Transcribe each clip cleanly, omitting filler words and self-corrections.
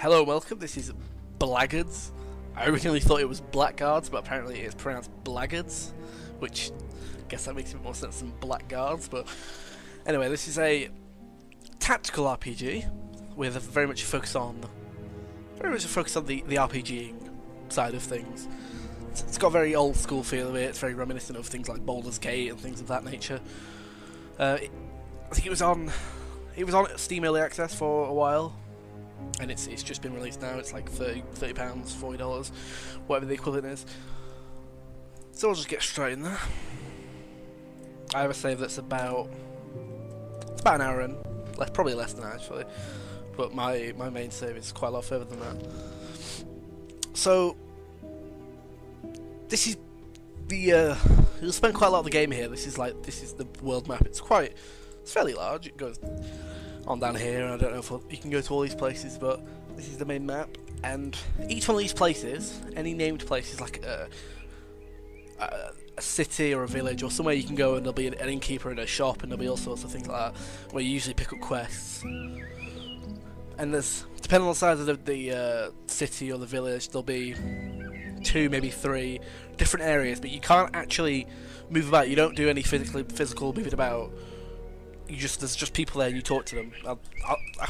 Hello and welcome, this is Blackguards. I originally thought it was Blackguards, but apparently it's pronounced Blackguards, which I guess that makes a bit more sense than Blackguards, but anyway, this is a tactical RPG with a very much a focus on the RPGing side of things. It's got a very old school feel of it, it's very reminiscent of things like Baldur's Gate and things of that nature. I think it was on Steam Early Access for a while, and it's just been released now. It's like £30, $40, whatever the equivalent is. So I'll just get straight in there. I have a save that's about an hour in, probably less than that actually, but my main save is quite a lot further than that. So this is the you'll spend quite a lot of the game here. This is the world map. It's fairly large. It goes on down here, and I don't know if you can go to all these places, but this is the main map, and each one of these places, any named place, is like a city or a village or somewhere you can go, and there'll be an innkeeper and a shop, and there'll be all sorts of things like that where you usually pick up quests. And there's, depending on the size of the city or the village, there'll be 2, maybe 3 different areas, but you can't actually move about. You don't do any physical moving about. There's just people there and you talk to them. I'll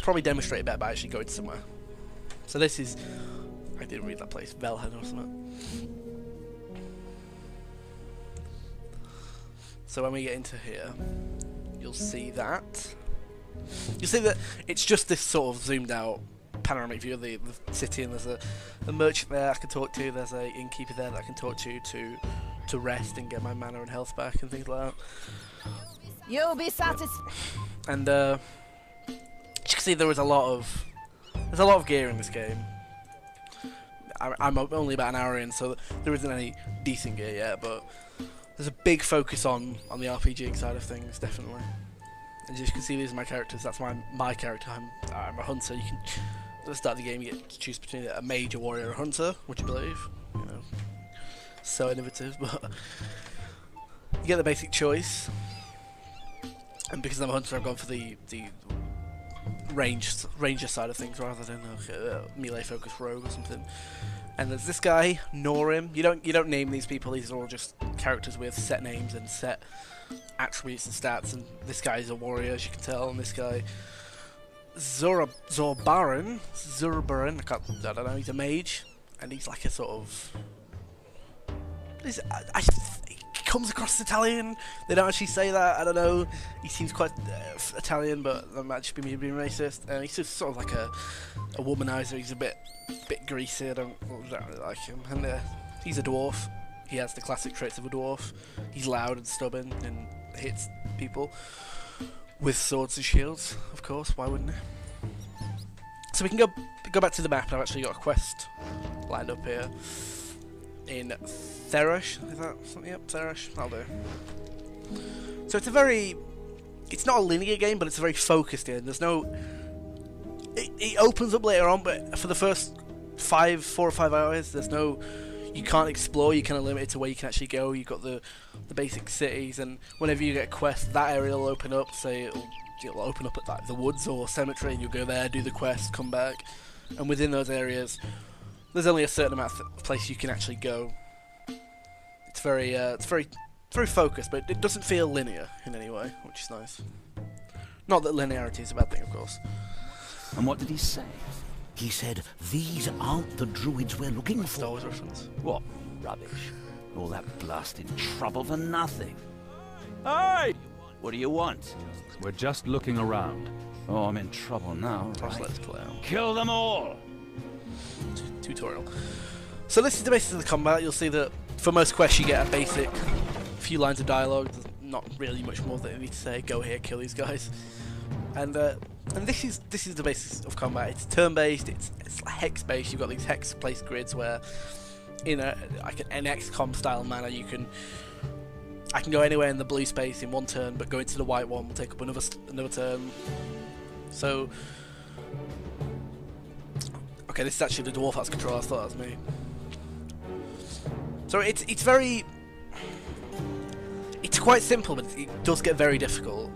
probably demonstrate it better by actually going somewhere. So this is, I didn't read that place, Velhen or something. So when we get into here, you'll see that it's just this sort of zoomed out panoramic view of the city, and there's a merchant there I can talk to, there's a innkeeper there that I can talk to rest and get my mana and health back and things like that. You'll be satisfied. And as you can see, there's a lot of gear in this game. I'm only about an hour in, so there isn't any decent gear yet, but there's a big focus on the RPGing side of things, definitely. As you can see, these are my characters. That's my character. I'm a hunter. You can, at the start of the game, you get to choose between a mage, a warrior, or a hunter. Would you believe? You know, so innovative, but you get the basic choice. And because I'm a hunter, I've gone for the ranger side of things rather than a melee focused rogue or something. And there's this guy, Norim. You don't name these people. These are all just characters with set names and set attributes and stats. And this guy is a warrior, as you can tell. And this guy, Zorbaran, I don't know. He's a mage, and he's like a sort of. He comes across Italian. They don't actually say that. I don't know. He seems quite Italian, but that might just be me being racist. He's just sort of like a womanizer. He's a bit greasy. I don't really like him. And he's a dwarf. He has the classic traits of a dwarf. He's loud and stubborn and hits people with swords and shields. Of course, why wouldn't he? So we can go back to the map. I've actually got a quest lined up here in Theresh, is that something? Yep, Theresh, that'll do. So it's not a linear game, but it's a very focused game. There's no, it opens up later on, but for the first 4 or 5 hours, there's no, you can't explore, you're kind of limited to where you can actually go. You've got the basic cities, and whenever you get a quest, that area will open up, say it'll open up at like the woods or cemetery, and you'll go there, do the quest, come back, and within those areas, there's only a certain amount of place you can actually go. It's very focused, but it doesn't feel linear in any way, which is nice. Not that linearity is a bad thing, of course. And what did he say? He said, "These aren't the druids we're looking for." Star Wars reference. What rubbish? All that blasted trouble for nothing. Hey! What do you want? We're just looking around. Oh, I'm in trouble now. Right. Right. Let's play out. Kill them all! Tutorial. So this is the basis of the combat. You'll see that for most quests you get a basic few lines of dialogue. There's not really much more that you need to say. Go here, kill these guys. And this is the basis of combat. It's turn-based. It's hex-based. You've got these hex-placed grids where, in like an XCOM style manner, I can go anywhere in the blue space in one turn, but go into the white one will take up another turn. So, okay, this is actually the dwarf that's control. I thought that was me. So it's quite simple, but it does get very difficult.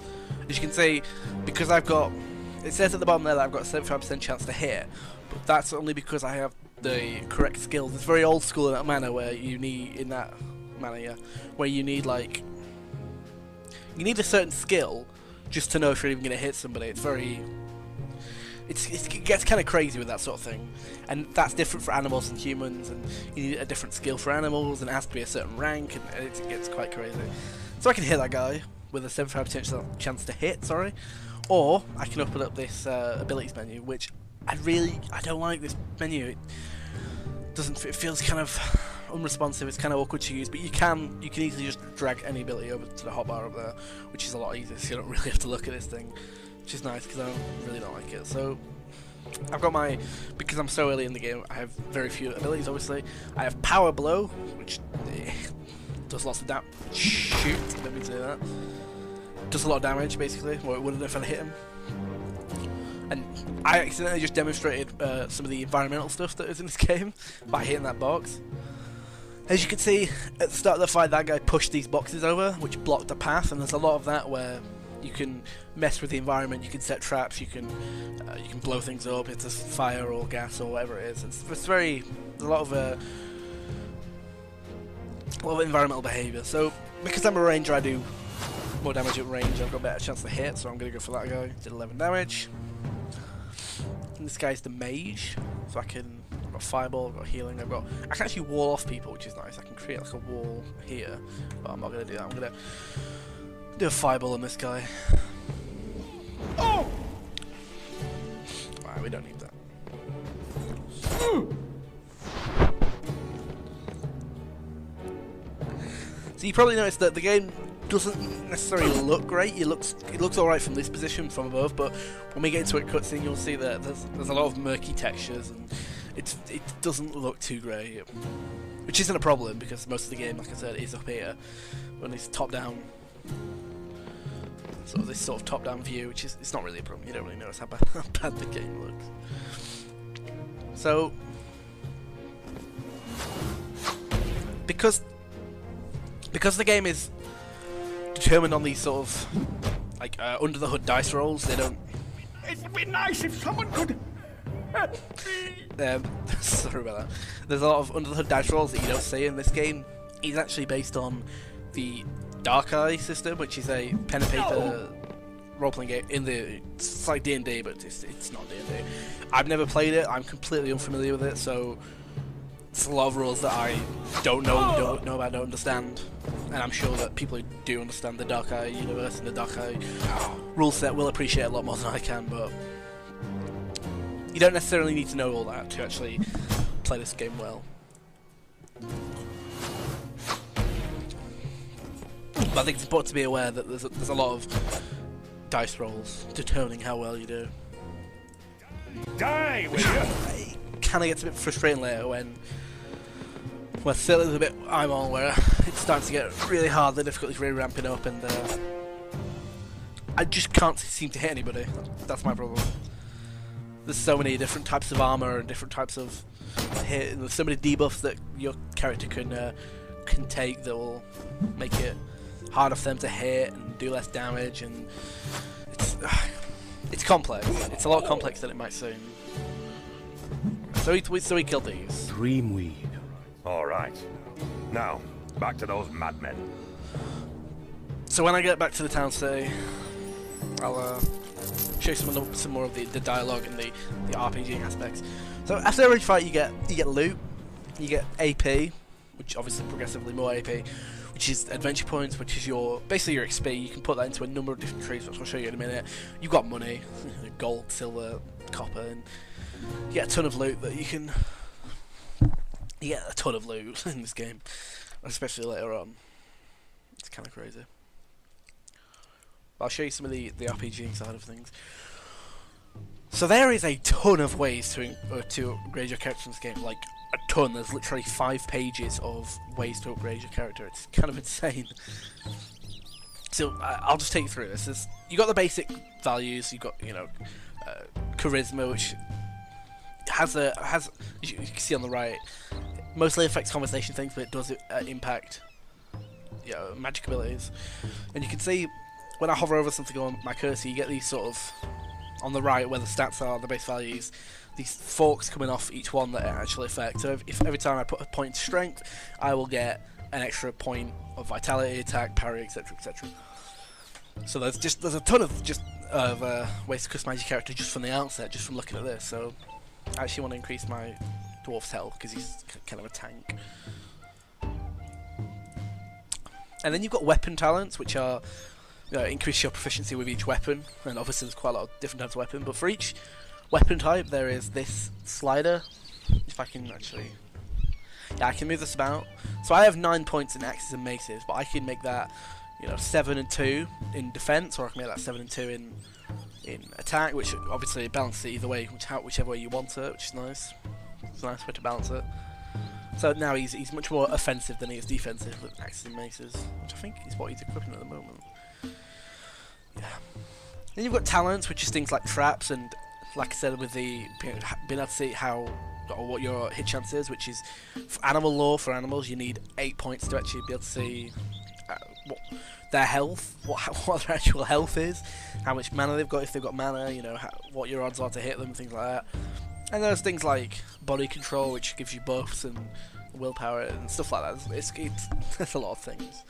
As you can see, because I've got it says at the bottom there that I've got a 75% chance to hit, but that's only because I have the correct skills. It's very old school in that manner where you need, where you need like, you need a certain skill just to know if you're even going to hit somebody. It's very, it gets kind of crazy with that sort of thing, and that's different for animals and humans, and you need a different skill for animals, and it has to be a certain rank, and it gets quite crazy. So I can hit that guy with a 75% chance to hit, sorry, or I can open up this abilities menu, which I don't like this menu. It feels kind of unresponsive. It's kind of awkward to use, but you can easily just drag any ability over to the hotbar up there, which is a lot easier, so you don't really have to look at this thing, which is nice because I really don't like it. So I've got because I'm so early in the game, I have very few abilities. Obviously, I have Power Blow, which does lots of damage. Shoot, let me say that. Does a lot of damage, basically. Well, it wouldn't if I hit him. And I accidentally just demonstrated some of the environmental stuff that is in this game by hitting that box. As you can see, at the start of the fight, that guy pushed these boxes over, which blocked the path, and there's a lot of that where you can mess with the environment, you can set traps, you can blow things up, it's fire or gas or whatever it is. There's a lot of environmental behaviour. So because I'm a ranger, I do more damage at range. I've got a better chance to hit, so I'm going to go for that guy. Did 11 damage. And this guy's the mage, so I've got fireball, I've got healing, I can actually wall off people, which is nice. I can create like a wall here, but I'm not going to do that. I'm going to do a fireball on this guy. Oh! Alright, we don't need that. So you probably noticed that the game doesn't necessarily look great. It looks alright from this position, from above, but when we get into a cutscene, you'll see that there's a lot of murky textures, and it doesn't look too great, which isn't a problem because most of the game, like I said, is up here when it's top-down. So this sort of top-down view, which is it's not really a problem. You don't really notice how bad the game looks. So because the game is determined on these sort of like under the hood dice rolls, they don't. It would be nice if someone could. Sorry about that. There's a lot of under the hood dice rolls that you don't see in this game. It's actually based on the Dark Eye system, which is a pen and paper role-playing game. It's like D&D, but it's not D&D. I've never played it. I'm completely unfamiliar with it, so it's a lot of rules that I don't know about, don't understand, and I'm sure that people who do understand the Dark Eye universe and the Dark Eye rule set will appreciate it a lot more than I can, but you don't necessarily need to know all that to actually play this game well. But I think it's important to be aware that there's a lot of dice rolls determining how well you do. Die, will you? It kind of gets a bit frustrating later when still is a bit I'm on where it's starting to get really hard, the difficulty's really ramping up, and I just can't seem to hit anybody. That's my problem. There's so many different types of armor and different types of hit, and there's so many debuffs that your character can take that will make it harder for them to hit and do less damage, and it's complex. It's a lot complex than it might seem. So we killed these. Dreamweed. All right. Now, back to those madmen. So when I get back to the town city, I'll show you some more of the dialogue and the RPG aspects. So after every fight, you get loot, you get AP, which obviously progressively more AP, which is adventure points, which is basically your XP. You can put that into a number of different trees, which I'll show you in a minute. You've got money, gold, silver, copper, and you get a ton of loot that you can. You get a ton of loot in this game, especially later on. It's kind of crazy. I'll show you some of the RPG side of things. So there is a ton of ways to upgrade your character in this game, like a ton. There's literally 5 pages of ways to upgrade your character. It's kind of insane. So I'll just take you through this. You got the basic values. You got charisma, which has as you can see on the right, mostly affects conversation things, but it does impact magic abilities. And you can see when I hover over something on my cursor, you get these sort of on the right where the stats are, the base values, these forks coming off each one that it actually affects. So if every time I put a point into strength, I will get an extra point of vitality, attack, parry, etc, etc. So there's a ton of ways to customize your character just from the outset, just from looking at this. So I actually want to increase my dwarf's health because he's kind of a tank. And then you've got weapon talents, which are increase your proficiency with each weapon, and obviously there's quite a lot of different types of weapon, but for each weapon type there is this slider. If I can actually... Yeah, I can move this about. So I have 9 points in axes and maces, but I can make that 7 and 2 in defense, or I can make that 7 and 2 in attack, which obviously balances it either way, whichever way you want it, which is nice. It's a nice way to balance it. So now he's much more offensive than he is defensive with axes and maces, which I think is what he's equipping at the moment. Yeah. Then you've got talents, which is things like traps, and like I said, with the being able to see how or what your hit chance is, which is for animal lore. For animals, you need 8 points to actually be able to see what their health, what their actual health is, how much mana they've got, if they've got mana, what your odds are to hit them, things like that. And there's things like body control, which gives you buffs and willpower and stuff like that. It's a lot of things.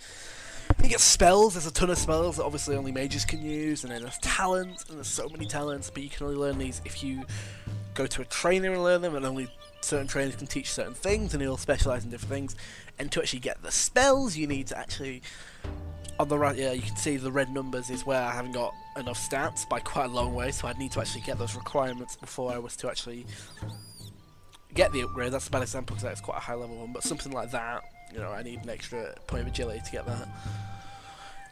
You get spells. There's a ton of spells that obviously only mages can use, and then there's talents, and there's so many talents, but you can only learn these if you go to a trainer and learn them, and only certain trainers can teach certain things, and they'll specialise in different things. And to actually get the spells, you need to actually... On the right, yeah, you can see the red numbers is where I haven't got enough stats by quite a long way, so I'd need to actually get those requirements before I was to actually get the upgrade. That's a bad example because that's quite a high level one, but something like that, I need an extra point of agility to get that.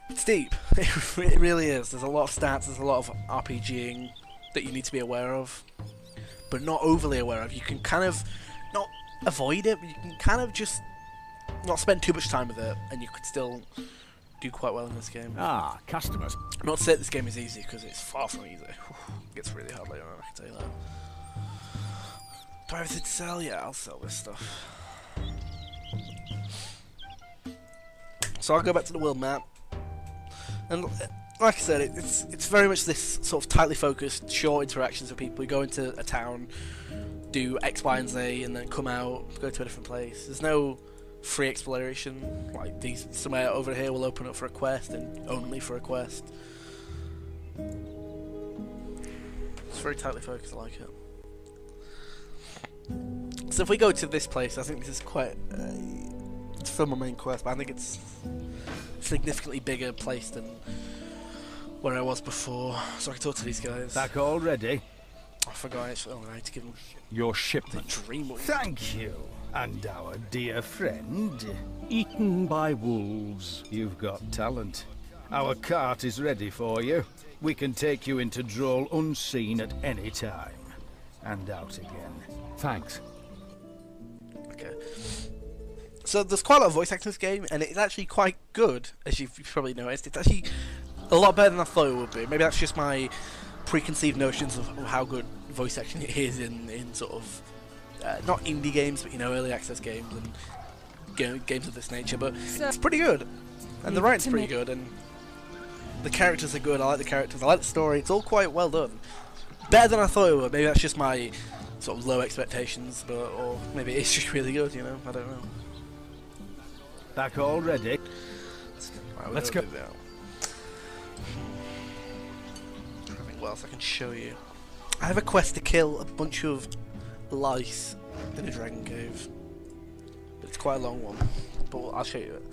It's deep. It really is. There's a lot of stats, there's a lot of RPGing that you need to be aware of, but not overly aware of. You can kind of not avoid it, but you can kind of just not spend too much time with it, and you could still do quite well in this game. Ah, customers. I'm not to say this game is easy, because it's far from easy. It gets really hard later on, I can tell you that. Do I have anything to sell? Yeah, I'll sell this stuff. So I'll go back to the world map. And like I said, it's very much this sort of tightly focused, short interactions with people. You go into a town, do X, Y, and Z, and then come out, go to a different place. There's no free exploration, like these somewhere over here will open up for a quest and only for a quest. It's very tightly focused, I like it. So if we go to this place, I think this is quite it's from my main quest, but I think it's a significantly bigger place than where I was before, so I can talk to these guys. Back already? I forgot actually. Oh, I need to give them Your shipment. the dream. Thank you. And our dear friend. Eaten by wolves. You've got talent. Our cart is ready for you. We can take you into Droll unseen at any time. And out again. Thanks. Okay. So there's quite a lot of voice acting in this game, and it's actually quite good, as you've probably noticed. It's actually a lot better than I thought it would be. Maybe that's just my preconceived notions of how good voice acting is in sort of not indie games, but early access games and games of this nature. But it's pretty good, and the writing's pretty good, and the characters are good. I like the characters. I like the story. It's all quite well done. Better than I thought it would. Maybe that's just my sort of low expectations, or maybe it's just really good. I don't know. Back already? Right, Let's go. I think what else I can show you. I have a quest to kill a bunch of lice in a dragon cave. It's quite a long one, but I'll show you it.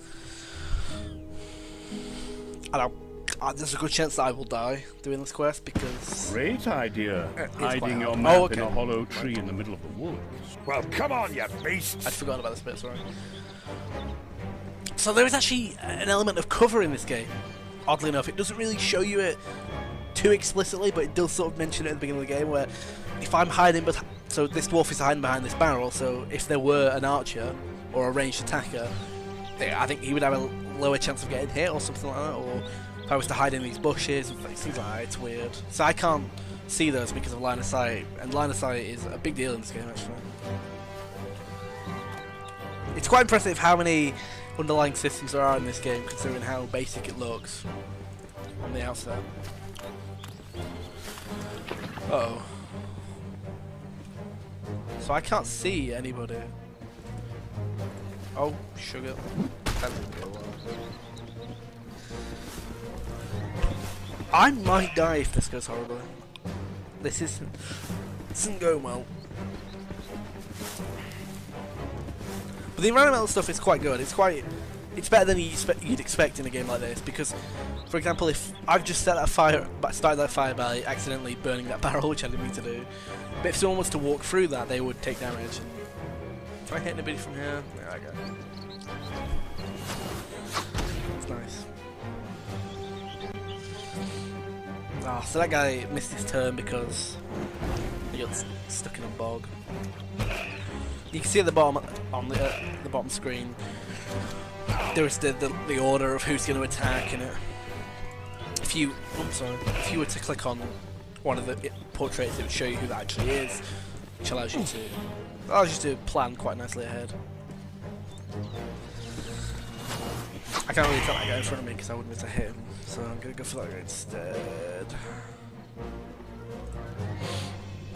And there's a good chance that I will die doing this quest because... Great idea. Hiding your hard. map in a hollow tree in the middle of the woods. Well, come on, you beast! I'd forgotten about this bit, sorry. So there is actually an element of cover in this game. Oddly enough, it doesn't really show you it too explicitly, but it does sort of mention it at the beginning of the game, where if I'm hiding, so this dwarf is hiding behind this barrel, so if there were an archer or a ranged attacker, I think he would have a lower chance of getting hit or something like that, or if I was to hide in these bushes and things like that, it's weird. So I can't see those because of line of sight, and line of sight is a big deal in this game actually. It's quite impressive how many underlying systems there are in this game, considering how basic it looks on the outset. Uh-oh. So I can't see anybody. Oh, sugar. I might die if this goes horribly. This isn't going well. But the environmental stuff is quite good. It's better than you'd expect in a game like this, because, for example, if I've just started that fire by accidentally burning that barrel, which I didn't mean to do, but if someone was to walk through that, they would take damage. Can I hit anybody from here? There I go. It's nice. Ah, so that guy missed his turn because he got stuck in a bog. You can see at the bottom on the bottom screen there is the order of who's going to attack, and if you were to click on one of the portraits, it would show you who that actually is, which allows you to plan quite nicely ahead. I can't really tell that guy in front of me because I wouldn't be able to hit him, so I'm going to go for that guy instead.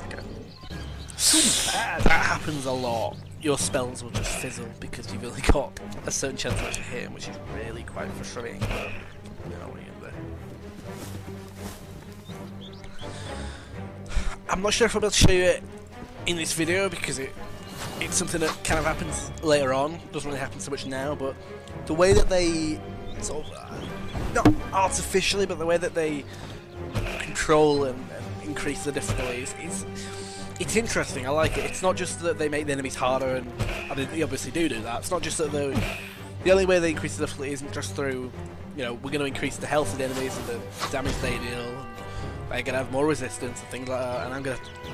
Okay. That happens a lot. Your spells will just fizzle because you've only got a certain chance of actually hitting, which is really quite frustrating, but you know what you're going to do. I'm not sure if I'll be able to show you it in this video because it's something that kind of happens later on. It doesn't really happen so much now, but the way that they sort of, not artificially, but the way that they control and increase the difficulties is it's interesting. I like it. It's not just that they make the enemies harder, and I mean, they obviously do that. It's not just that the only way they increase the difficulty isn't just through, you know, we're going to increase the health of the enemies and the damage they deal. And they're going to have more resistance and things like that. And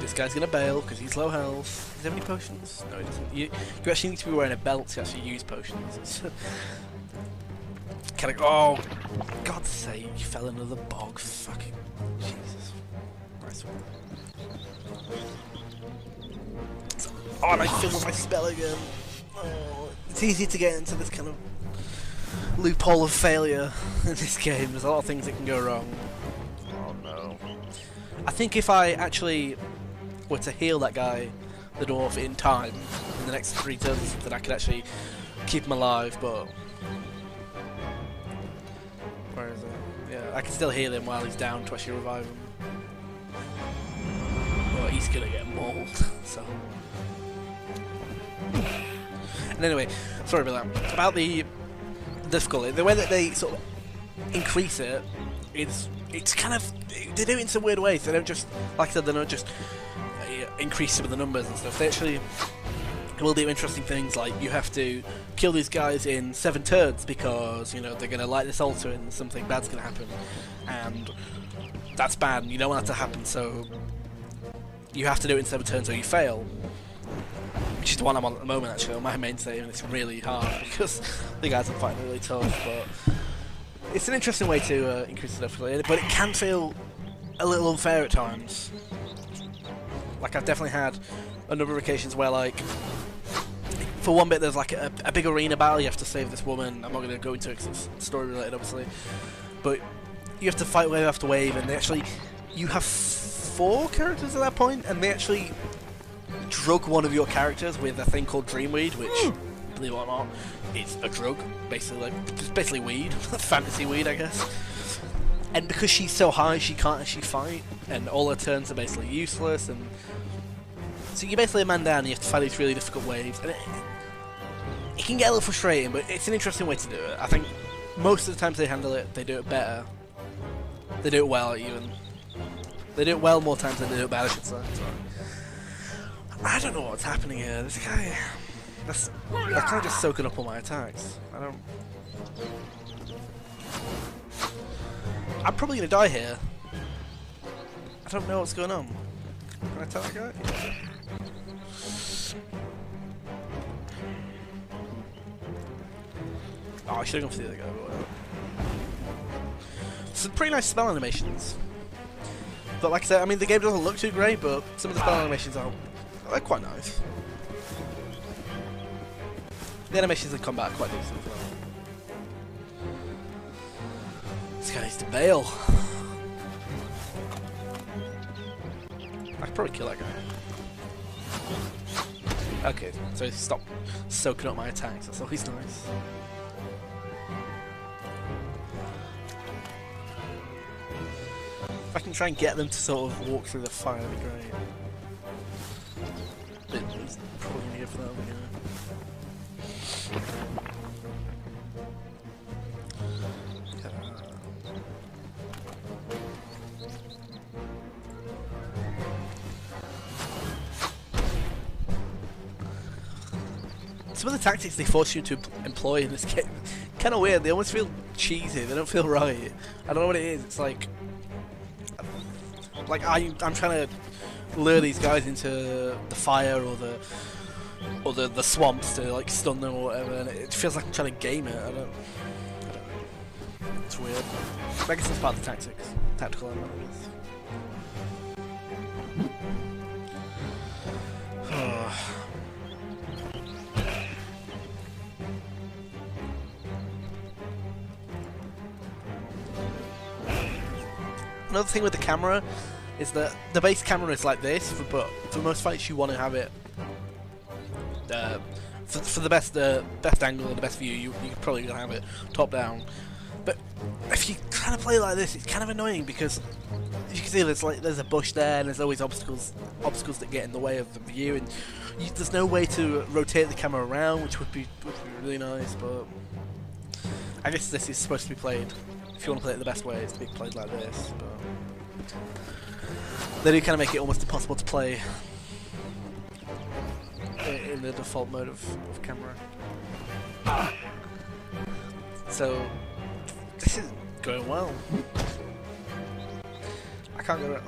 this guy's going to bail because he's low health. Does he have any potions? No, he doesn't. You actually need to be wearing a belt to actually use potions. It's kind of, oh, God's sake, you fell into the bog. Fucking Jesus. Nice one. Oh, and I filled my spell again. Oh, it's easy to get into this kind of loophole of failure in this game. There's a lot of things that can go wrong. Oh no. I think if I actually were to heal that guy, the dwarf, in time, in the next 3 turns or something, I could actually keep him alive, but... Where is it? Yeah, I can still heal him while he's down to actually revive him. But he's gonna get mauled, so... And anyway, sorry about that. About the difficulty, the way that they sort of increase it, it's kind of, they do it in some weird ways. They don't just, like I said, they don't just increase some of the numbers and stuff. They actually will do interesting things, like you have to kill these guys in 7 turns because, you know, they're going to light this altar and something bad's going to happen, and that's bad and you don't want that to happen, so you have to do it in 7 turns or you fail. Which is the one I'm on at the moment, actually, on my main save, and it's really hard because the guys are fighting really tough, but it's an interesting way to increase the difficulty, but it can feel a little unfair at times. Like, I've definitely had a number of occasions where, like, for one bit there's like a big arena battle, you have to save this woman. I'm not going to go into it because it's story related, obviously, but you have to fight wave after wave, and they actually, you have 4 characters at that point, and they actually drug one of your characters with a thing called Dreamweed, which, believe it or not, is a drug, basically, like, it's basically weed, fantasy weed, I guess. And because she's so high, she can't actually fight, and all her turns are basically useless, and so you're basically a man down, and you have to fight these really difficult waves, and it can get a little frustrating, but it's an interesting way to do it. I think most of the times they handle it, they do it better. They do it well, even. They do it well more times than they do it bad, I should say. So. I don't know what's happening here. This guy, that's kind of just soaking up all my attacks. I'm probably gonna die here. I don't know what's going on. Can I tell that guy? Yeah. Oh, I should have gone for the other guy, but whatever. Some pretty nice spell animations. But like I said, I mean, the game doesn't look too great, but some of the spell animations are... they're quite nice. The animations in combat are quite decent as well. This guy needs to bail. probably kill that guy. Okay, so he stopped soaking up my attacks. That's always nice. If I can try and get them to sort of walk through the fire, that'd be great. But it's probably gonna go for that one, Some of the tactics they force you to employ in this game, kind of weird. They almost feel cheesy. They don't feel right. I don't know what it is. It's like I'm trying to lure these guys into the fire or the swamps to like stun them or whatever, and it feels like I'm trying to game it. I don't know. It's weird. I guess it's part of the tactical element of this. Another thing with the camera is that the base camera is like this, but for most fights you want to have it for the best angle and the best view. You're probably gonna have it top down. But if you kind of play it like this, it's kind of annoying because you can see there's a bush there, and there's always obstacles that get in the way of the view, and there's no way to rotate the camera around, which would be really nice. But I guess this is supposed to be played. If you want to play it the best way, it's to be played like this. But they do kind of make it almost impossible to play in the default mode of camera. So this is going well. I can't go around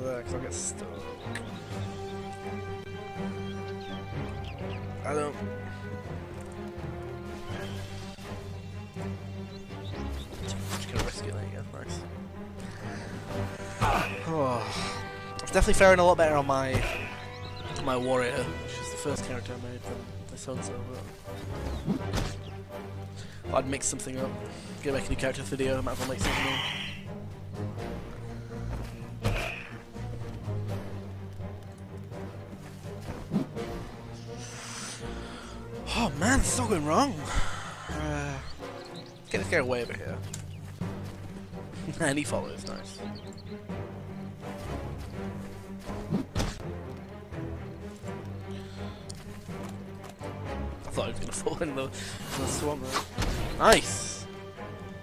there because I'll get stuck. I don't. Just gonna risk it. There you go. Nice. Oh, I'm definitely faring a lot better on my warrior, which is the first character I made from this so. But I'd mix something up. Gonna make a new character video. I might as well make something new. Oh man, this is all going wrong. Get this guy away over here. And he follows, nice. I thought he was gonna fall in the swamp there. Nice!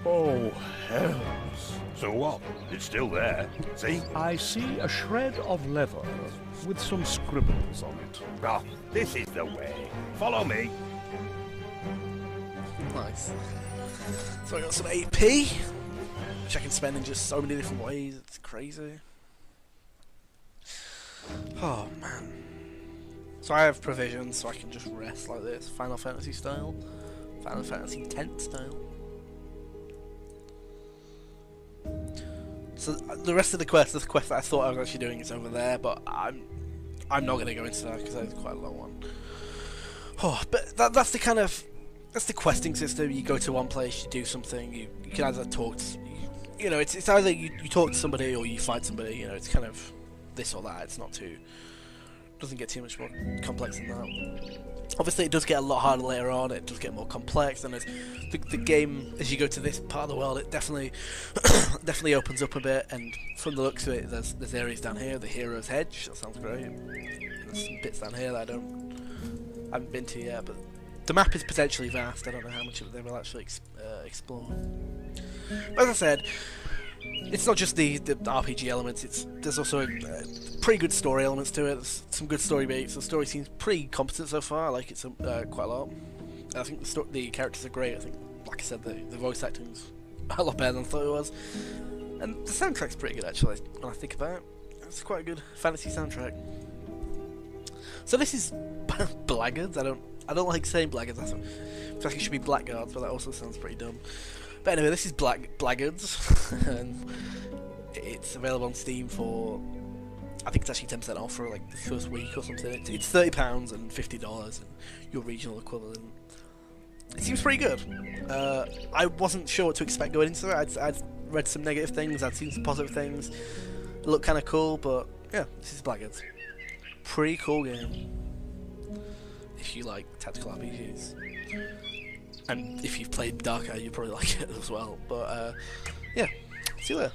Oh, hells. So what? It's still there. See? I see a shred of leather with some scribbles on it. Ah, this is the way. Follow me. Nice. So I got some AP, which I can spend in just so many different ways. It's crazy. Oh man. So I have provisions, so I can just rest like this, Final Fantasy style, Final Fantasy X style. So the rest of the quest that I thought I was actually doing is over there, but I'm not going to go into that because that's quite a long one. Oh, but that's the kind of questing system. You go to one place, you do something, you can either talk to, you know, it's either you talk to somebody or you fight somebody. You know, it's kind of this or that. It's not too, doesn't get too much more complex than that. Obviously, it does get a lot harder later on. It does get more complex, and as the game, as you go to this part of the world, it definitely definitely opens up a bit. And from the looks of it, there's areas down here, the Hero's Hedge. That sounds great. There's some bits down here that I haven't been to yet, but the map is potentially vast. I don't know how much of it they will actually explore. But as I said, it's not just the RPG elements. There's also pretty good story elements to it. There's some good story beats. The story seems pretty competent so far. I like it quite a lot. I think the characters are great. I think, like I said, the voice acting's a lot better than I thought it was. And the soundtrack's pretty good actually. When I think about it, it's quite a good fantasy soundtrack. So this is Blackguards. I don't like saying Blackguards. I feel like it should be Blackguards, but that also sounds pretty dumb. But anyway, this is Blackguards, and it's available on Steam for, I think it's actually 10% off for like the first week or something. It's £30 and $50 and your regional equivalent. It seems pretty good. I wasn't sure what to expect going into it. I'd read some negative things, I'd seen some positive things. It looked kind of cool, but yeah, this is Blackguards. Pretty cool game. If you like tactical RPGs. And if you've played Dark Eye, you probably like it as well. But yeah, see you later.